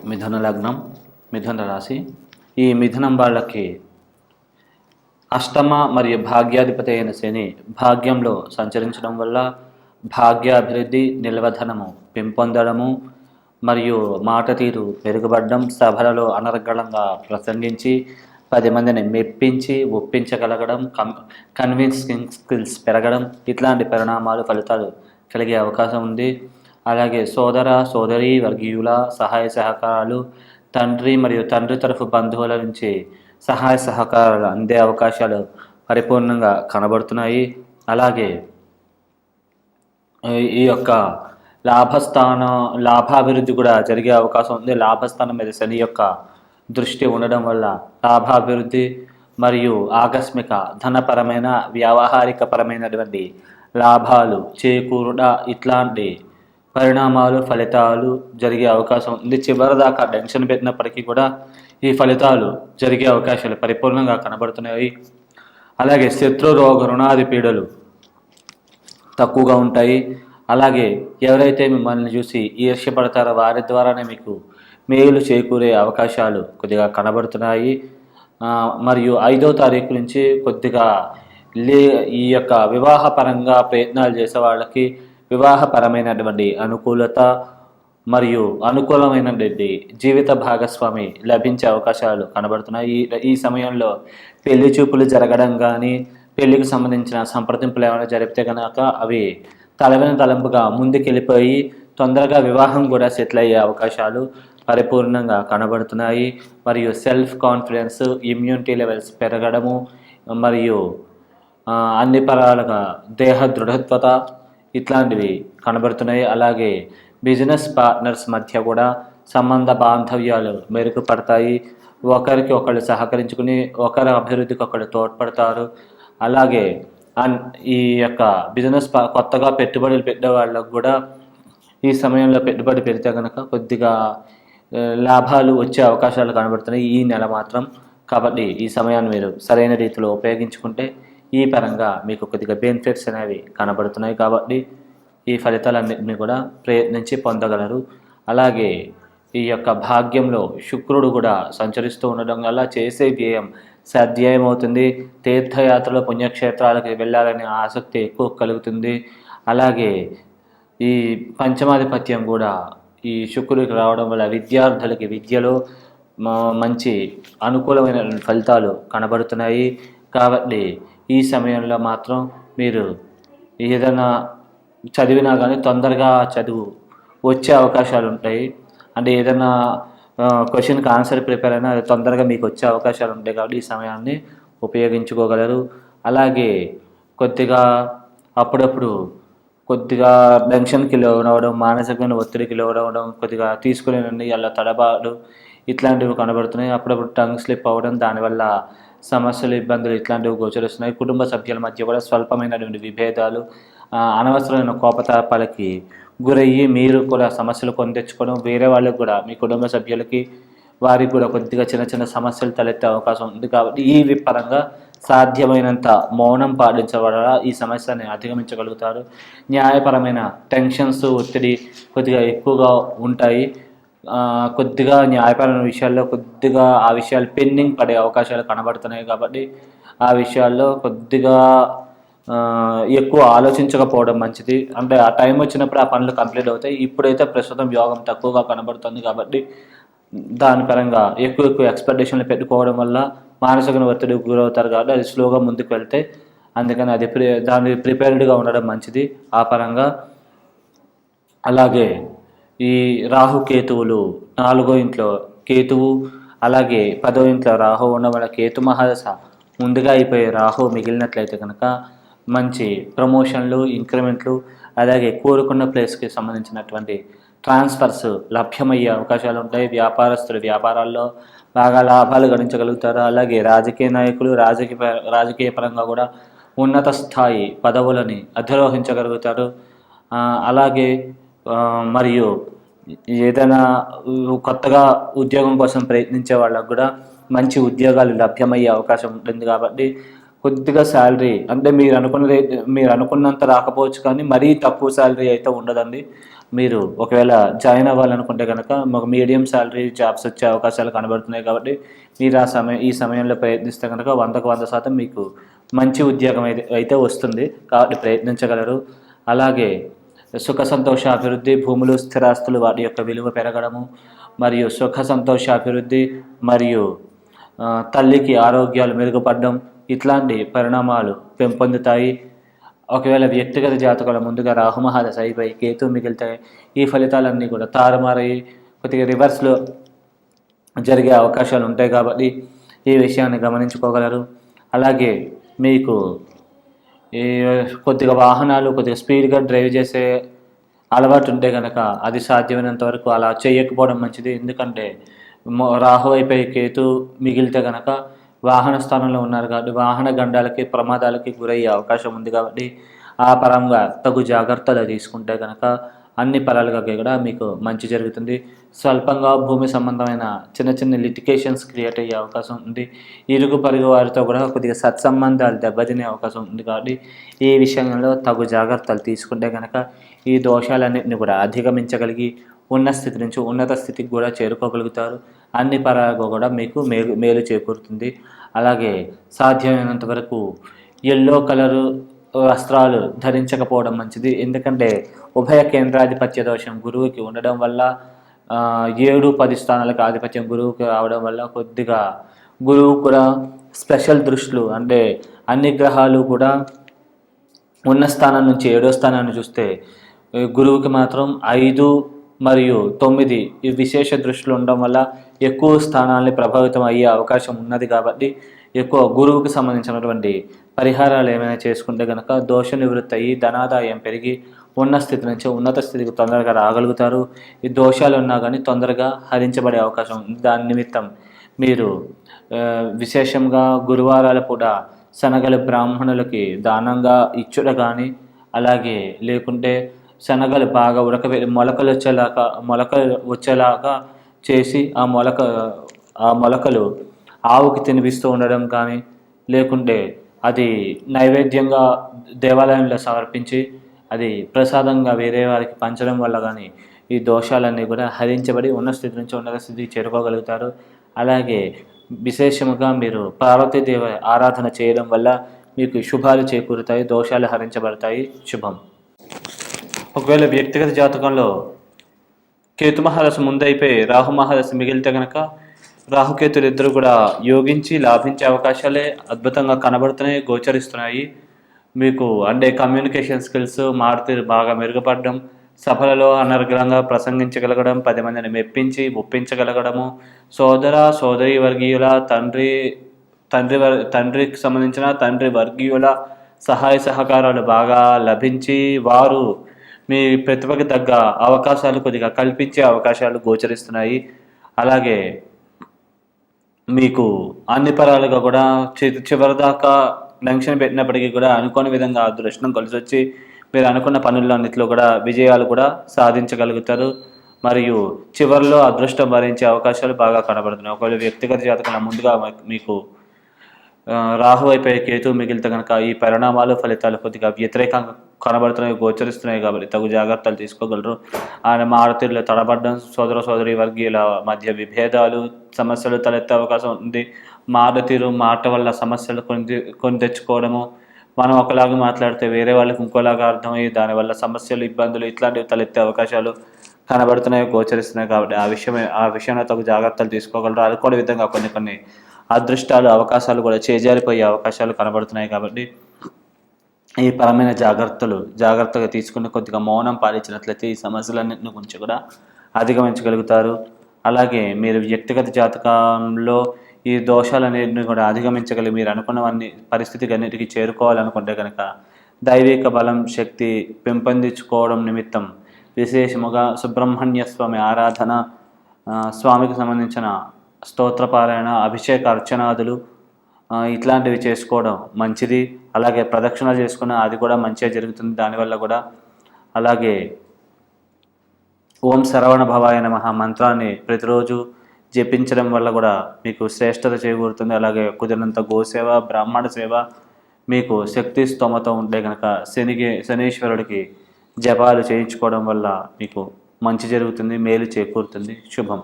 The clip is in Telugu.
మిథున లగ్నం, మిథున రాశి. ఈ మిథునం వాళ్ళకి అష్టమ మరియు భాగ్యాధిపతి అయిన శని భాగ్యంలో సంచరించడం వల్ల భాగ్యాభివృద్ధి, నిల్వధనము పెంపొందడము మరియు మాట తీరు మెరుగుపడడం, సభలలో అనర్గళంగా ప్రసంగించి 10 మందిని మెప్పించి ఒప్పించగలగడం, కన్విన్సింగ్ స్కిల్స్ పెరగడం, ఇట్లాంటి పరిణామాలు ఫలితాలు కలిగే అవకాశం ఉంది. అలాగే సోదర సోదరి వర్గీయుల సహాయ సహకారాలు, తండ్రి మరియు తండ్రి తరఫు బంధువుల నుంచి సహాయ సహకారాలు అందే అవకాశాలు పరిపూర్ణంగా కనబడుతున్నాయి. అలాగే ఈ యొక్క లాభాభివృద్ధి కూడా జరిగే అవకాశం ఉంది. లాభస్థానం మీద శని యొక్క దృష్టి ఉండడం వల్ల లాభాభివృద్ధి మరియు ఆకస్మిక ధనపరమైన వ్యావహారికపరమైనటువంటి లాభాలు చేకూరుట, ఇట్లాంటి పరిణామాలు ఫలితాలు జరిగే అవకాశం ఉంది. చివరిదాకా టెన్షన్ పెట్టినప్పటికీ కూడా ఈ ఫలితాలు జరిగే అవకాశాలు పరిపూర్ణంగా కనబడుతున్నాయి. అలాగే శత్రు రోగ రుణాది పీడలు తక్కువగా ఉంటాయి. అలాగే ఎవరైతే మిమ్మల్ని చూసి ఈర్ష్యపడతారో వారి ద్వారానే మీకు మేలు చేకూరే అవకాశాలు కొద్దిగా కనబడుతున్నాయి. మరియు 5వ తారీఖు నుంచి కొద్దిగా ఈ యొక్క వివాహపరంగా ప్రయత్నాలు చేసే వాళ్ళకి వివాహపరమైనటువంటి అనుకూలత మరియు అనుకూలమైనటువంటి జీవిత భాగస్వామి లభించే అవకాశాలు కనబడుతున్నాయి. ఈ సమయంలో పెళ్లి చూపులు జరగడం కానీ, పెళ్లికి సంబంధించిన సంప్రదింపులు ఏమైనా జరిపితే కనుక అవి తలవైన తలంపుగా ముందుకెళ్ళిపోయి తొందరగా వివాహం కూడా సెటిల్ అయ్యే అవకాశాలు పరిపూర్ణంగా కనబడుతున్నాయి. మరియు సెల్ఫ్ కాన్ఫిడెన్స్, ఇమ్యూనిటీ లెవెల్స్ పెరగడము మరియు అన్ని పరాలుగా దేహ దృఢత్వత ఇట్లాంటివి కనబడుతున్నాయి. అలాగే బిజినెస్ పార్ట్నర్స్ మధ్య కూడా సంబంధ బాంధవ్యాలు మెరుగుపడతాయి. ఒకరికి ఒకళ్ళు సహకరించుకుని ఒకరి అభివృద్ధికి ఒకళ్ళు తోడ్పడతారు. అలాగే ఈ యొక్క బిజినెస్ కొత్తగా పెట్టుబడులు పెట్టే వాళ్ళకు కూడా ఈ సమయంలో పెట్టుబడి పెడితే కనుక కొద్దిగా లాభాలు వచ్చే అవకాశాలు కనబడుతున్నాయి ఈ నెల మాత్రం. కాబట్టి ఈ సమయాన్ని మీరు సరైన రీతిలో ఉపయోగించుకుంటే ఈ పరంగా మీకు కొద్దిగా బెనిఫిట్స్ అనేవి కనబడుతున్నాయి. కాబట్టి ఈ ఫలితాలన్నింటినీ కూడా ప్రయత్నించి పొందగలరు. అలాగే ఈ యొక్క భాగ్యంలో శుక్రుడు కూడా సంచరిస్తూ ఉండడం వల్ల చేసే వ్యయం సద్వ్యయం అవుతుంది. తీర్థయాత్రలో పుణ్యక్షేత్రాలకు వెళ్ళాలనే ఆసక్తి ఎక్కువ కలుగుతుంది. అలాగే ఈ పంచమాధిపత్యం కూడా ఈ శుక్రుడికి రావడం వల్ల విద్యార్థులకి విద్యలో మంచి అనుకూలమైన ఫలితాలు కనబడుతున్నాయి. కాబట్టి ఈ సమయంలో మాత్రం మీరు ఏదైనా చదివినా కానీ తొందరగా చదువు వచ్చే అవకాశాలు ఉంటాయి. అంటే ఏదైనా క్వశ్చన్కి ఆన్సర్ ప్రిపేర్ అయినా అది తొందరగా మీకు వచ్చే అవకాశాలు ఉంటాయి. కాబట్టి ఈ సమయాన్ని ఉపయోగించుకోగలరు. అలాగే కొద్దిగా అప్పుడప్పుడు కొద్దిగా టెన్షన్కి లోనవడం, మానసికమైన ఒత్తిడికి లోనవడం, కొద్దిగా తీసుకునే నిర్ణయాల తడబాటు ఇట్లాంటివి కనబడుతున్నాయి. అప్పుడప్పుడు టంగ్ స్లిప్ అవ్వడం, దానివల్ల సమస్యలు ఇబ్బందులు ఇట్లాంటివి గోచరిస్తున్నాయి. కుటుంబ సభ్యుల మధ్య కూడా స్వల్పమైనటువంటి విభేదాలు, అనవసరమైన కోపతాపాలకి గురయ్యి మీరు కూడా సమస్యలు కొని తెచ్చుకోవడం, వేరే వాళ్ళకి కూడా మీ కుటుంబ సభ్యులకి వారికి కూడా కొద్దిగా చిన్న చిన్న సమస్యలు తలెత్తే అవకాశం ఉంది. కాబట్టి ఈ పరంగా సాధ్యమైనంత మౌనం పాటించబడాల ఈ సమస్యని అధిగమించగలుగుతారు. న్యాయపరమైన టెన్షన్స్, ఒత్తిడి కొద్దిగా ఎక్కువగా ఉంటాయి. కొద్దిగా న్యాయపరమైన విషయాల్లో కొద్దిగా ఆ విషయాలు పెండింగ్ పడే అవకాశాలు కనబడుతున్నాయి. కాబట్టి ఆ విషయాల్లో కొద్దిగా ఎక్కువ ఆలోచించకపోవడం మంచిది. అంటే ఆ టైం వచ్చినప్పుడు ఆ పనులు కంప్లీట్ అవుతాయి. ఇప్పుడైతే ప్రస్తుతం యోగం తక్కువగా కనబడుతుంది. కాబట్టి దాని పరంగా ఎక్కువ ఎక్స్పెక్టేషన్లు పెట్టుకోవడం వల్ల మానసిక ఒత్తిడికి గురవుతారు. కాబట్టి అది స్లోగా ముందుకు వెళ్తే అందుకని దాని ప్రిపేర్డ్గా ఉండడం మంచిది ఆ పరంగా. అలాగే ఈ రాహుకేతువులు 4వ ఇంట్లో కేతువు, అలాగే 10వ ఇంట్లో రాహు ఉండడం వల్ల కేతు మహాదశ ముందుగా అయిపోయే రాహు మిగిలినట్లయితే కనుక మంచి ప్రమోషన్లు, ఇంక్రిమెంట్లు, అలాగే కోరుకున్న ప్లేస్కి సంబంధించినటువంటి ట్రాన్స్ఫర్స్ లభ్యమయ్యే అవకాశాలు ఉంటాయి. వ్యాపారస్తులు వ్యాపారాల్లో బాగా లాభాలు గడించగలుగుతారు. అలాగే రాజకీయ నాయకులు రాజకీయ పరంగా కూడా ఉన్నత స్థాయి పదవులని అధిరోహించగలుగుతారు. అలాగే మరియు ఏదైనా కొత్తగా ఉద్యోగం కోసం ప్రయత్నించే వాళ్ళకు కూడా మంచి ఉద్యోగాలు లభ్యమయ్యే అవకాశం ఉంటుంది. కాబట్టి కొద్దిగా శాలరీ అంటే మీరు అనుకున్నంత రాకపోవచ్చు, కానీ మరీ తక్కువ శాలరీ అయితే ఉండదండి. మీరు ఒకవేళ జాయిన్ అవ్వాలనుకుంటే కనుక ఒక మీడియం శాలరీ జాబ్స్ వచ్చే అవకాశాలు కనబడుతున్నాయి కాబట్టి మీరు ఈ సమయంలో ప్రయత్నిస్తే కనుక 100% మీకు మంచి ఉద్యోగం అయితే వస్తుంది కాబట్టి ప్రయత్నించగలరు. అలాగే సుఖ సంతోష అభివృద్ధి, భూములు స్థిరాస్తులు వాటి యొక్క విలువ పెరగడము మరియు సుఖ సంతోష అభివృద్ధి మరియు తల్లికి ఆరోగ్యాలు మెరుగుపడడం ఇట్లాంటి పరిణామాలు పెంపొందుతాయి. ఒకవేళ వ్యక్తిగత జాతకాల ముందుగా రాహుమహాదశ అయిపోయి కేతు మిగిలితే ఈ ఫలితాలన్నీ కూడా తారుమారై కొద్దిగా రివర్స్లో జరిగే అవకాశాలు ఉంటాయి కాబట్టి ఈ విషయాన్ని గమనించుకోగలరు. అలాగే మీకు ఈ కొద్దిగా వాహనాలు కొద్దిగా స్పీడ్గా డ్రైవ్ చేసే అలవాటు ఉంటే కనుక అది సాధ్యమైనంత వరకు అలా చేయకపోవడం మంచిది. ఎందుకంటే రాహు అయిపోయి కేతు మిగిలితే కనుక వాహన స్థానంలో ఉన్నారు కాబట్టి వాహన గండాలకి ప్రమాదాలకి గురయ్యే అవకాశం ఉంది కాబట్టి ఆ పరంగా తగు జాగ్రత్తలు తీసుకుంటే కనుక అన్ని పరాలుగా కూడా మీకు మంచి జరుగుతుంది. స్వల్పంగా భూమి సంబంధమైన చిన్న చిన్న లిటికేషన్స్ క్రియేట్ అయ్యే అవకాశం ఉంది. ఇరుగు పొరుగు వారితో కూడా కొద్దిగా సత్సంబంధాలు దెబ్బతినే అవకాశం ఉంది కాబట్టి ఈ విషయంలో తగు జాగ్రత్తలు తీసుకుంటే కనుక ఈ దోషాలన్నింటినీ కూడా అధిగమించగలిగి ఉన్న స్థితి నుంచి ఉన్నత స్థితికి కూడా చేరుకోగలుగుతారు. అన్ని పరాలుగా కూడా మీకు మేలు చేకూరుతుంది. అలాగే సాధ్యమైనంత వరకు ఎల్లో కలరు వస్త్రాలు ధరించకపోవడం మంచిది. ఎందుకంటే ఉభయ కేంద్రాధిపత్య దోషం గురువుకి ఉండడం వల్ల 7-10 స్థానాలకు ఆధిపత్యం గురువుకి రావడం వల్ల కొద్దిగా గురువు కూడా స్పెషల్ దృష్టిలు అంటే అన్ని గ్రహాలు కూడా ఉన్న స్థానం నుంచి 7వ స్థానాన్ని చూస్తే గురువుకి మాత్రం 5 మరియు 9 ఈ విశేష దృష్టిలు ఉండడం వల్ల ఎక్కువ స్థానాల్ని ప్రభావితం అయ్యే అవకాశం ఉన్నది. కాబట్టి ఎక్కువ గురువుకి సంబంధించినటువంటి పరిహారాలు ఏమైనా చేసుకుంటే కనుక దోష నివృత్తి అయ్యి ధనాదాయం పెరిగి ఉన్న స్థితి నుంచి ఉన్నత స్థితికి తొందరగా రాగలుగుతారు. ఈ దోషాలు ఉన్నా కానీ తొందరగా హరించబడే అవకాశం ఉంది. దాని నిమిత్తం మీరు విశేషంగా గురువారాలు కూడా శనగలు బ్రాహ్మణులకి దానంగా ఇచ్చుట కానీ అలాగే లేకుంటే శనగలు బాగా మొలకలు వచ్చేలాగా చేసి ఆ మొలకలు ఆవుకి తినిపిస్తూ ఉండడం కానీ లేకుంటే అది నైవేద్యంగా దేవాలయంలో సమర్పించి అది ప్రసాదంగా వేరే వారికి పంచడం వల్ల కానీ ఈ దోషాలన్నీ కూడా హరించబడి ఉన్న స్థితి నుంచి ఉన్నత స్థితికి చేరుకోగలుగుతారు. అలాగే విశేషముగా మీరు పార్వతీదేవి ఆరాధన చేయడం వల్ల మీకు శుభాలు చేకూరుతాయి, దోషాలు హరించబడతాయి. శుభం. ఒకవేళ వ్యక్తిగత జాతకంలో కేతు మహాదశ ముందైపోయి రాహు మహాదశ మిగిలితే కనుక రాహుకేతులు ఇద్దరు కూడా యోగించి లాభించే అవకాశాలే అద్భుతంగా కనబడుతున్నాయి, గోచరిస్తున్నాయి. మీకు అంటే కమ్యూనికేషన్ స్కిల్స్ మారుతీరు బాగా మెరుగుపడడం, సభలలో అనర్గళంగా ప్రసంగించగలగడం, 10 మందిని మెప్పించి ఒప్పించగలగడము, సోదర సోదరి వర్గీయుల తండ్రికి సంబంధించిన తండ్రి వర్గీయుల సహాయ సహకారాలు బాగా లభించి వారు మీ ప్రతిభకి తగ్గ అవకాశాలు కొద్దిగా కల్పించే అవకాశాలు గోచరిస్తున్నాయి. అలాగే మీకు అన్ని పరాలుగా కూడా చివరిదాకా టెన్షన్ పెట్టినప్పటికీ కూడా అనుకోని విధంగా అదృష్టం కలిసి వచ్చి మీరు అనుకున్న పనులన్నింటిలో కూడా విజయాలు కూడా సాధించగలుగుతారు. మరియు చివరిలో అదృష్టం భరించే అవకాశాలు బాగా కనబడుతున్నాయి. ఒకవేళ వ్యక్తిగత జాతకంలో ముందుగా మీకు రాహు అయిపోయి కేతు మిగిలితే కనుక ఈ పరిణామాలు ఫలితాలు కొద్దిగా వ్యతిరేకంగా కనబడుతున్నాయి, గోచరిస్తున్నాయి కాబట్టి తగు జాగ్రత్తలు తీసుకోగలరు. ఆయన మారుతీరులో తడబడ్డం, సోదర సోదరి వర్గీయుల మధ్య విభేదాలు సమస్యలు తలెత్తే అవకాశం ఉంది. మారుతీరు మాట వల్ల సమస్యలు కొని తెచ్చుకోవడము, మనం ఒకలాగా మాట్లాడితే వేరే వాళ్ళకి ఇంకోలాగా అర్థమయ్యి దానివల్ల సమస్యలు ఇబ్బందులు ఇట్లాంటివి తలెత్తే అవకాశాలు కనబడుతున్నాయి, గోచరిస్తున్నాయి కాబట్టి ఆ విషయంలో తగు జాగ్రత్తలు తీసుకోగలరు. అనుకోని విధంగా కొన్ని అదృష్టాలు అవకాశాలు కూడా చేజారిపోయే అవకాశాలు కనబడుతున్నాయి కాబట్టి ఈ పరమైన జాగ్రత్తగా తీసుకుని కొద్దిగా మౌనం పాలించినట్లయితే ఈ సమస్యలన్నింటిని గురించి కూడా అధిగమించగలుగుతారు. అలాగే మీరు వ్యక్తిగత జాతకంలో ఈ దోషాలన్నింటినీ కూడా అధిగమించగలిగి మీరు అనుకున్నవన్నీ పరిస్థితికి అన్నిటికీ చేరుకోవాలనుకుంటే కనుక దైవిక బలం శక్తి పెంపొందించుకోవడం నిమిత్తం విశేషముగా సుబ్రహ్మణ్య స్వామి ఆరాధన, స్వామికి సంబంధించిన స్తోత్రపారాయణ, అభిషేక అర్చనాదులు ఇట్లాంటివి చేసుకోవడం మంచిది. అలాగే ప్రదక్షిణ చేసుకున్న అది కూడా మంచిగా జరుగుతుంది దానివల్ల కూడా. అలాగే ఓం శరవణ భవాయ నమః మంత్రాన్ని ప్రతిరోజు జపించడం వల్ల కూడా మీకు శ్రేష్టత చేకూరుతుంది. అలాగే కుదిరినంత గోసేవ, బ్రాహ్మణ సేవ, మీకు శక్తి స్తోమత ఉంటే కనుక శనీశ్వరుడికి జపాలు చేయించుకోవడం వల్ల మీకు మంచి జరుగుతుంది, మేలు చేకూరుతుంది. శుభం.